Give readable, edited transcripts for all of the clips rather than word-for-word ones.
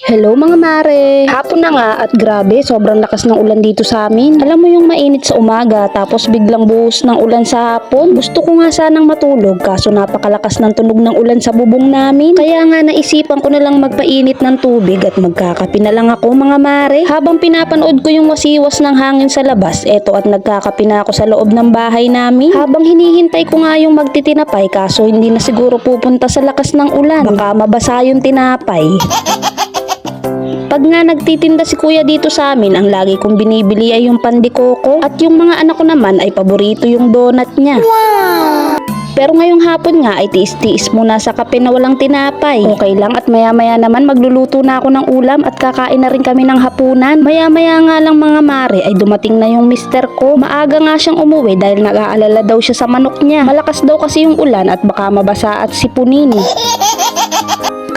Hello mga mare! Hapon na nga at grabe, sobrang lakas ng ulan dito sa amin. Alam mo yung mainit sa umaga tapos biglang buhos ng ulan sa hapon? Gusto ko nga sanang matulog kaso napakalakas ng tunog ng ulan sa bubong namin. Kaya nga naisipan ko na lang magpainit ng tubig at magkakape na lang ako mga mare. Habang pinapanood ko yung wasiwas ng hangin sa labas, eto at nagkakape na ako sa loob ng bahay namin. Habang hinihintay ko nga yung magtitinapay kaso hindi na siguro pupunta sa lakas ng ulan. Baka mabasa yung tinapay. Pag nga nagtitinda si kuya dito sa amin, ang lagi kong binibili ay yung pandikoko at yung mga anak ko naman ay paborito yung donut niya. Wow! Pero ngayong hapon nga ay tiis-tiis muna sa kape na walang tinapay. Okay lang at maya-maya naman magluluto na ako ng ulam at kakain na rin kami ng hapunan. Maya-maya nga lang mga mare ay dumating na yung mister ko. Maaga nga siyang umuwi dahil nag-aalala daw siya sa manok niya. Malakas daw kasi yung ulan at baka mabasa at sipunin.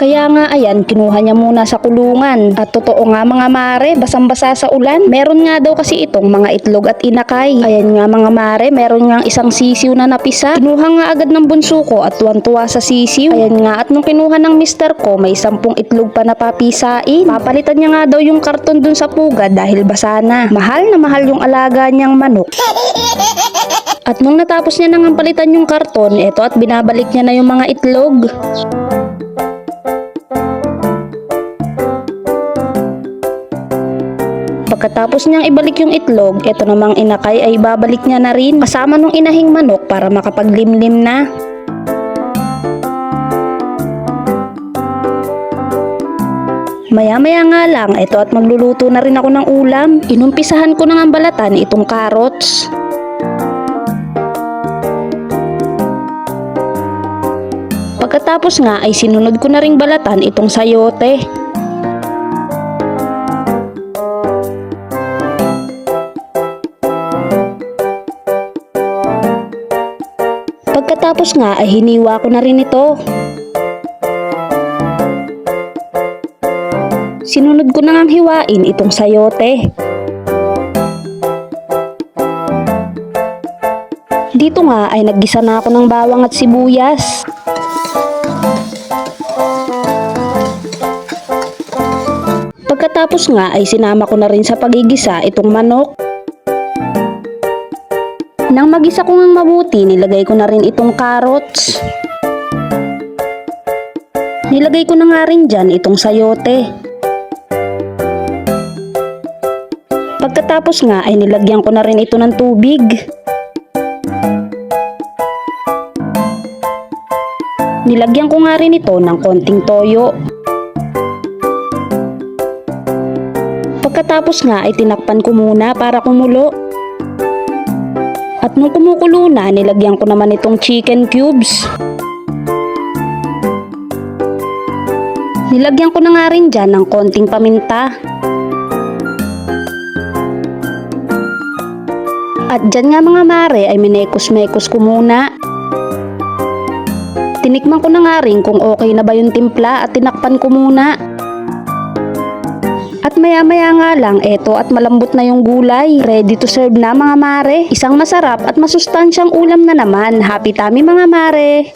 Kaya nga ayan, kinuha niya muna sa kulungan. At totoo nga mga mare, basang-basa sa ulan. Meron nga daw kasi itong mga itlog at inakay. Ayan nga mga mare, meron nga isang sisiw na napisa. Kinuha nga agad ng bunso ko at tuwan-tuwa sa sisiw. Ayan nga at nung kinuha ng mister ko, may 10 itlog pa na papisain. Papalitan niya nga daw yung karton dun sa pugad dahil basa na. Mahal na mahal yung alaga niyang manok. At nung natapos niya nang palitan yung karton, eto at binabalik niya na yung mga itlog. Pagkatapos niyang ibalik yung itlog, eto namang inakay ay babalik niya na rin kasama nung inahing manok para makapaglimlim na. Maya-maya nga lang, eto at magluluto na rin ako ng ulam. Inumpisahan ko na ng balatan itong carrots. Pagkatapos nga ay sinunod ko na ring balatan itong sayote. Pagkatapos nga ay hiniwa ko na rin ito. Sinunod ko na ngang hiwain itong sayote. Dito nga ay naggisa na ako ng bawang at sibuyas. Pagkatapos nga ay sinama ko na rin sa pagigisa itong manok. Nang magisa ko ngang mabuti, nilagay ko na rin itong carrots. Nilagay ko na nga rin dyan itong sayote. Pagkatapos nga ay nilagyan ko na rin ito ng tubig. Nilagyan ko nga rin ito ng konting toyo. Pagkatapos nga ay tinakpan ko muna para kumulo. At nung kumukulo na, nilagyan ko naman itong chicken cubes. Nilagyan ko na nga rin dyan ng konting paminta. At dyan nga mga mare ay minekos-mekos ko muna. Tinikman ko na nga rin kung okay na ba yung timpla at tinakpan ko muna. At maya-maya nga lang, eto at malambot na yung gulay. Ready to serve na mga mare. Isang masarap at masustansyang ulam na naman. Happy tummy mga mare!